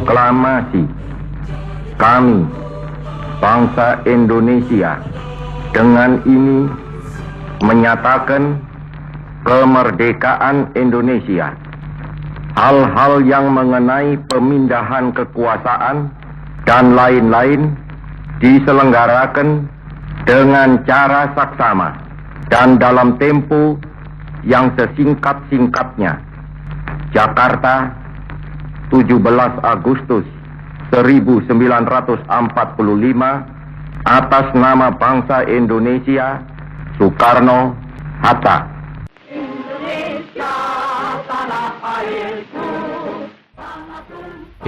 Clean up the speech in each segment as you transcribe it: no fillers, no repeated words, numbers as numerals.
Proklamasi kami, bangsa Indonesia, dengan ini menyatakan kemerdekaan Indonesia. Hal-hal yang mengenai pemindahan kekuasaan dan lain-lain diselenggarakan dengan cara saksama dan dalam tempo yang sesingkat-singkatnya. Jakarta, 17 Agustus 1945, atas nama bangsa Indonesia, Soekarno Hatta.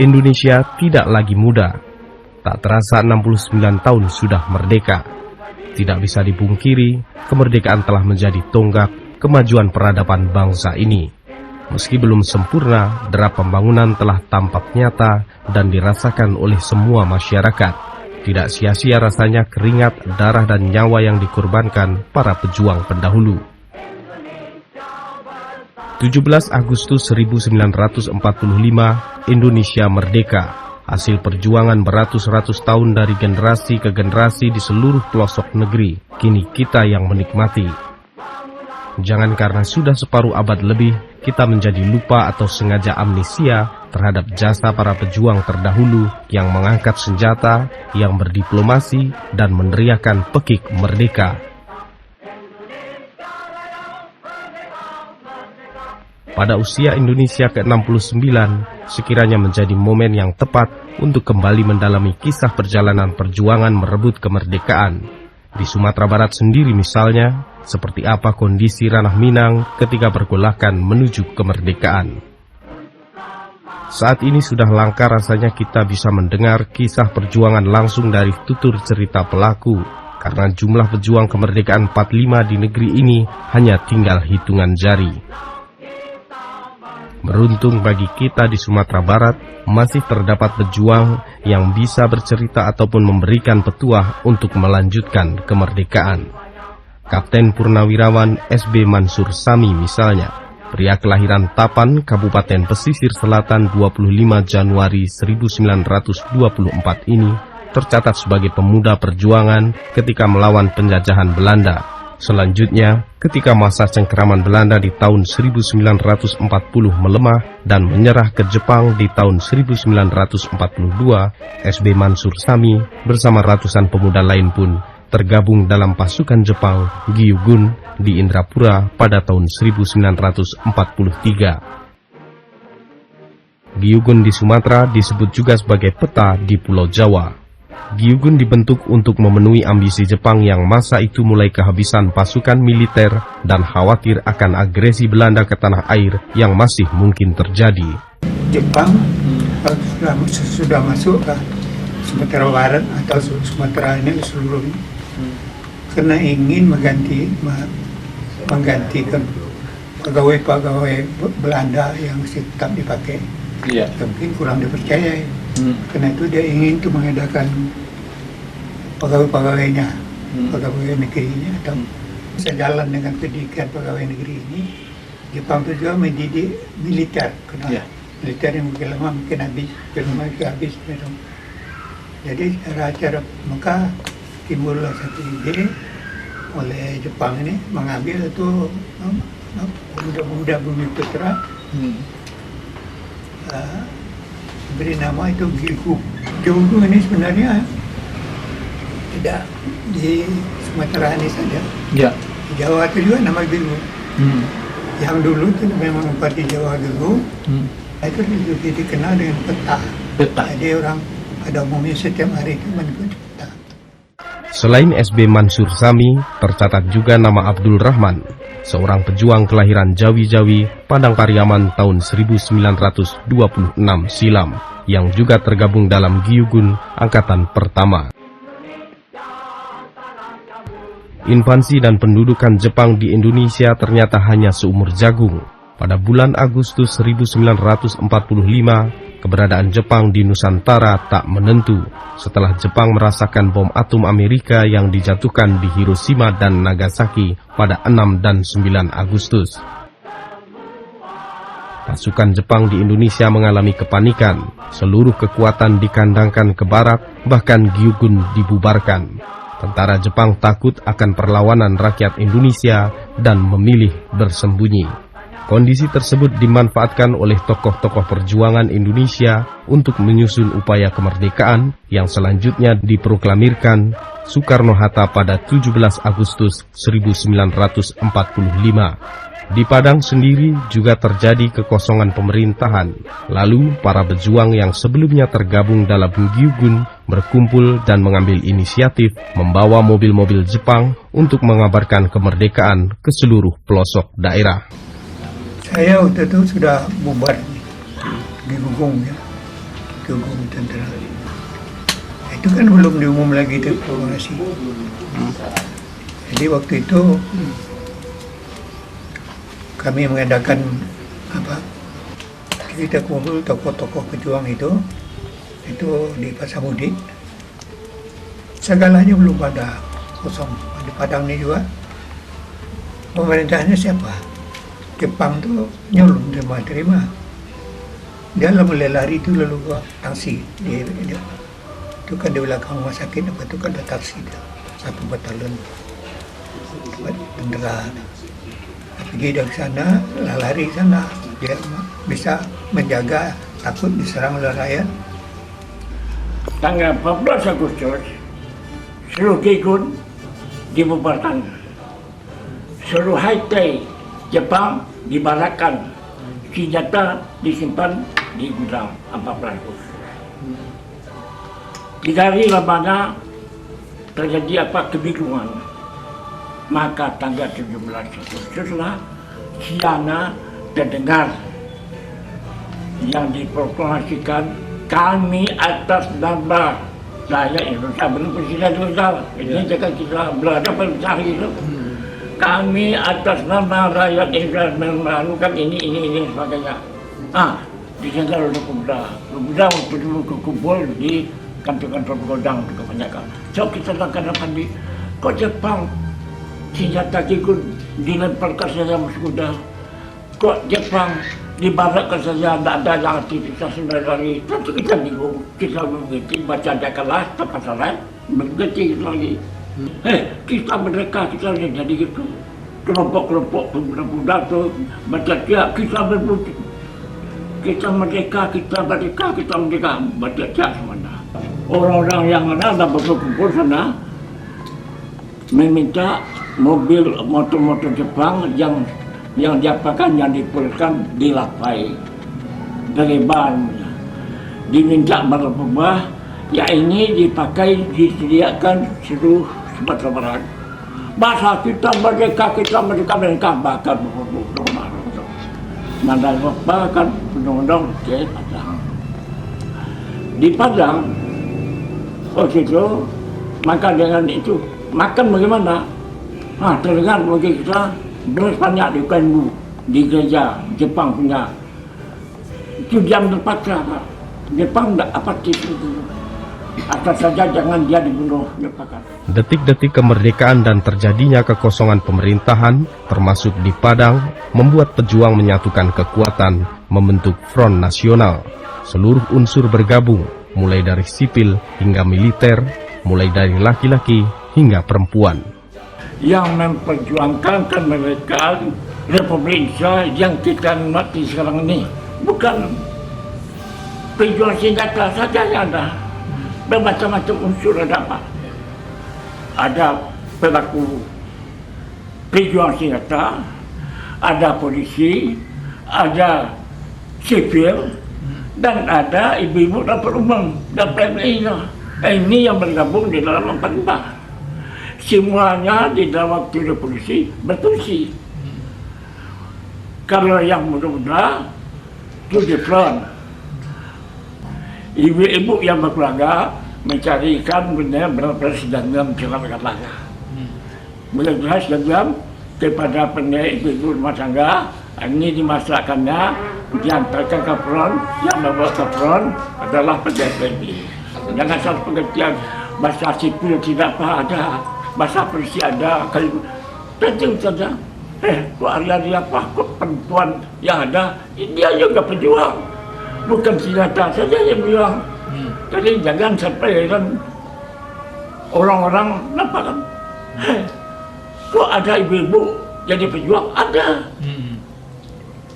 Indonesia tidak lagi muda. Tak terasa 69 tahun sudah merdeka. Tidak bisa dipungkiri, kemerdekaan telah menjadi tonggak kemajuan peradaban bangsa ini. Meski belum sempurna, derap pembangunan telah tampak nyata dan dirasakan oleh semua masyarakat. Tidak sia-sia rasanya keringat, darah dan nyawa yang dikorbankan para pejuang pendahulu. 17 Agustus 1945, Indonesia merdeka. Hasil perjuangan beratus-ratus tahun dari generasi ke generasi di seluruh pelosok negeri. Kini kita yang menikmati. Jangan karena sudah separuh abad lebih, kita menjadi lupa atau sengaja amnesia terhadap jasa para pejuang terdahulu yang mengangkat senjata, yang berdiplomasi, dan meneriakan pekik merdeka. Pada usia Indonesia ke-69, sekiranya menjadi momen yang tepat untuk kembali mendalami kisah perjalanan perjuangan merebut kemerdekaan. Di Sumatera Barat sendiri misalnya, seperti apa kondisi Ranah Minang ketika pergolakan menuju kemerdekaan. Saat ini sudah langka rasanya kita bisa mendengar kisah perjuangan langsung dari tutur cerita pelaku, karena jumlah pejuang kemerdekaan 45 di negeri ini hanya tinggal hitungan jari. Beruntung bagi kita di Sumatera Barat, masih terdapat pejuang yang bisa bercerita ataupun memberikan petuah untuk melanjutkan kemerdekaan. Kapten Purnawirawan SB Mansur Sami misalnya, pria kelahiran Tapan, Kabupaten Pesisir Selatan 25 Januari 1924 ini, tercatat sebagai pemuda perjuangan ketika melawan penjajahan Belanda. Selanjutnya, ketika masa cengkeraman Belanda di tahun 1940 melemah dan menyerah ke Jepang di tahun 1942, SB Mansur Sami bersama ratusan pemuda lain pun tergabung dalam pasukan Jepang Gyugun di Indrapura pada tahun 1943. Gyugun di Sumatera disebut juga sebagai peta di Pulau Jawa. Gyugun dibentuk untuk memenuhi ambisi Jepang yang masa itu mulai kehabisan pasukan militer dan khawatir akan agresi Belanda ke tanah air yang masih mungkin terjadi. Jepang sudah masuk ke Sumatera Barat atau Sumatera ini seluruhnya, karena ingin menggantikan pegawai-pegawai Belanda yang tetap dipakai. Iya. Mungkin kurang dipercayai. Karena itu dia ingin tuh mengadakan pegawai-pegawainya, pegawai negerinya, atau sejalan dengan pendidikan pegawai negeri ini. Jepang itu juga mendidik militer, karena militer yang mungkin lama mungkin habis, habis. Jadi cara maka timbullah satu ide oleh Jepang ini mengambil itu pemuda-pemuda Bumi Putra. Beri nama itu Gyugun. Gyugun ini sebenarnya tidak di Sumatera ini saja. Ya. Di Jawa itu juga nama Gyugun. Yang dulu itu memang Bupati Jawa Gyugun. Itu lebih dikenal dengan peta. Jadi orang pada umumnya setiap hari itu menyebut peta. Selain SB Mansur Sami, tercatat juga nama Abdul Rahman, seorang pejuang kelahiran Jawi-Jawi, Padang Pariaman tahun 1926 silam, yang juga tergabung dalam Gyugun Angkatan Pertama. Invasi dan pendudukan Jepang di Indonesia ternyata hanya seumur jagung. Pada bulan Agustus 1945, keberadaan Jepang di Nusantara tak menentu setelah Jepang merasakan bom atom Amerika yang dijatuhkan di Hiroshima dan Nagasaki pada 6 dan 9 Agustus. Pasukan Jepang di Indonesia mengalami kepanikan. Seluruh kekuatan dikandangkan ke barat, bahkan Gyugun dibubarkan. Tentara Jepang takut akan perlawanan rakyat Indonesia dan memilih bersembunyi. Kondisi tersebut dimanfaatkan oleh tokoh-tokoh perjuangan Indonesia untuk menyusun upaya kemerdekaan yang selanjutnya diproklamirkan Soekarno-Hatta pada 17 Agustus 1945. Di Padang sendiri juga terjadi kekosongan pemerintahan. Lalu para pejuang yang sebelumnya tergabung dalam Gyugun berkumpul dan mengambil inisiatif membawa mobil-mobil Jepang untuk mengabarkan kemerdekaan ke seluruh pelosok daerah. Saya waktu itu sudah bubar di Gugong ya, Gugong tentara. Itu kan belum diumum lagi itu proklamasi. Jadi waktu itu kami mengadakan kita kumpul tokoh-tokoh pejuang itu di Pasamudik. Segalanya belum pada kosong. Di Padang ini juga pemerintahnya siapa? Jepang tuh nyolong terima. Dia lalu lari itu lalu ke taksi dia itu kan di belakang rumah sakit apa itu kan ada taksi dia, satu batalion tentara. Pergi dari sana, lari sana, dia bisa menjaga takut diserang oleh rakyat. Tanggal 14 Agustus, seluruh Gyugun dibubarkan. Seluruh Haiti Jepang dibarakkan, senjata disimpan di gudang 14 Agustus. Tidak hari mana terjadi kebingungan. Maka tanggal 17 Agustuslah Siana terdengar yang diproklamasikan kami atas nama rakyat Indonesia, belum presiden Indonesia. Ini jangan kita berada pada hari itu. Kami atas nama rakyat Indonesia melakukan ini sebagainya. Didengar oleh pemuda untuk kumpul di kantor-kantor godang kebanyakan. So kita lakukan di kok Jepang senjata Gyugun dilemparkan saja muskuda. Kok Jepang dibarakkan saja, tidak ada yang aktivitas lari. Tentu kita bingung, kita mengerti, baca jakalah, tempat salah, mengerti lagi. Kita mereka, kita jadi gitu. Kelompok-kelompok pemuda-pemuda itu baca dia, kita berbudi. Kita merdeka, baca dia semua. Orang-orang yang ada berkumpul sana, meminta motor-motor Jepang yang diapakan, yang dipulkan dilapai dari bahannya. Diminta berubah, ya ini dipakai, disediakan seluruh Sumatera Barat. Bahasa kita merdeka, mereka bakal berubah. Mandal bahkan undang-undang ke Padang. Di Padang, waktu itu, maka dengan itu, makan bagaimana? Terdengar bagi kita beras banyak di Kenbu, di gereja Jepang punya. Itu jam terpaksa. Jepang tidak apatis itu. Asal saja jangan dia dibunuh. Detik-detik kemerdekaan dan terjadinya kekosongan pemerintahan, termasuk di Padang, membuat pejuang menyatukan kekuatan, membentuk Front Nasional. Seluruh unsur bergabung, mulai dari sipil hingga militer, mulai dari laki-laki hingga perempuan. Yang memperjuangkan kemerdekaan Republik Indonesia yang kita nikmati sekarang ini bukan pejuang senjata saja yang ada, bermacam-macam unsur ada apa? Ada pelaku pejuang senjata, ada polisi, ada sipil, dan ada ibu-ibu dapur umum dan PMI. Ini yang bergabung di dalam 44. Semuanya di dalam waktu polisi berfungsi. Kalau yang muda-muda itu di front. Ibu-ibu yang berkeluarga mencari ikan benar berpresiden dalam kata-kata. Mudah-mudahan kepada pendek ibu-ibu rumah tangga ini dimasakkannya, diantarkan ke front, yang membawa ke front adalah PDPD. Jangan salah pengertian bahasa sipil tidak ada, bahasa polisi ada, tentu saja Kok hari-hari apa, kok perempuan yang ada, dia juga pejuang. Bukan senjata saja yang bilang. Jadi jangan sampai kan orang-orang nampak kan, kok ada ibu-ibu jadi pejuang? Ada.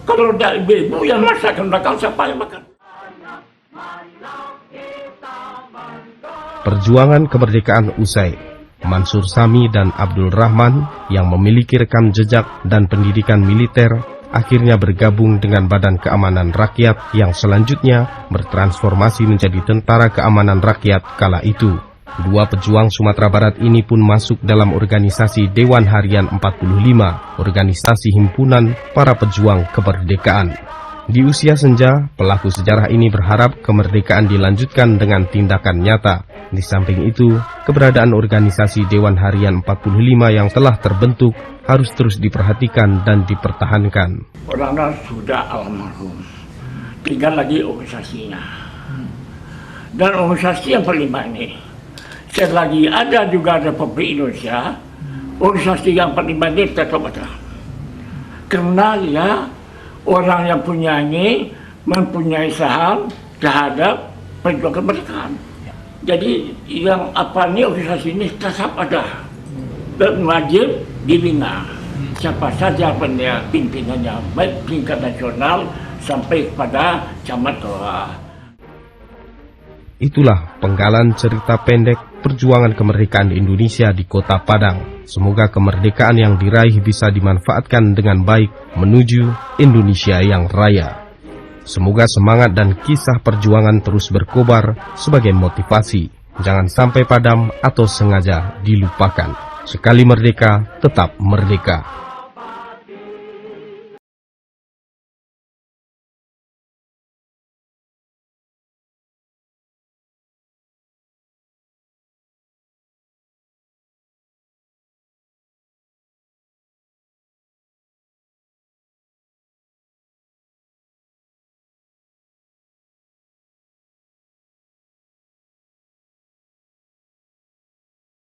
Kalau ada ibu-ibu yang masakan belakang, siapa yang makan? Perjuangan kemerdekaan usai, Mansur Sami dan Abdul Rahman yang memiliki rekam jejak dan pendidikan militer akhirnya bergabung dengan Badan Keamanan Rakyat yang selanjutnya bertransformasi menjadi Tentara Keamanan Rakyat kala itu. Dua pejuang Sumatera Barat ini pun masuk dalam organisasi Dewan Harian 45, organisasi himpunan para pejuang kemerdekaan. Di usia senja, pelaku sejarah ini berharap kemerdekaan dilanjutkan dengan tindakan nyata. Di samping itu, keberadaan organisasi Dewan Harian 45 yang telah terbentuk harus terus diperhatikan dan dipertahankan. Orang-orang sudah almarhum, tinggal lagi organisasinya. Dan organisasi yang kelima ini, selagi ada juga Republik Indonesia, organisasi yang kelima ini tetap ada. Karena ya, orang yang punya ini mempunyai saham terhadap perjuangan kemerdekaan. Jadi yang apa ini organisasi ini tetap ada dan wajib dibina. Siapa saja pimpinannya, baik tingkat nasional sampai pada camat bawah. Itulah penggalan cerita pendek perjuangan kemerdekaan Indonesia di Kota Padang. Semoga kemerdekaan yang diraih bisa dimanfaatkan dengan baik menuju Indonesia yang raya. Semoga semangat dan kisah perjuangan terus berkobar sebagai motivasi. Jangan sampai padam atau sengaja dilupakan. Sekali merdeka, tetap merdeka.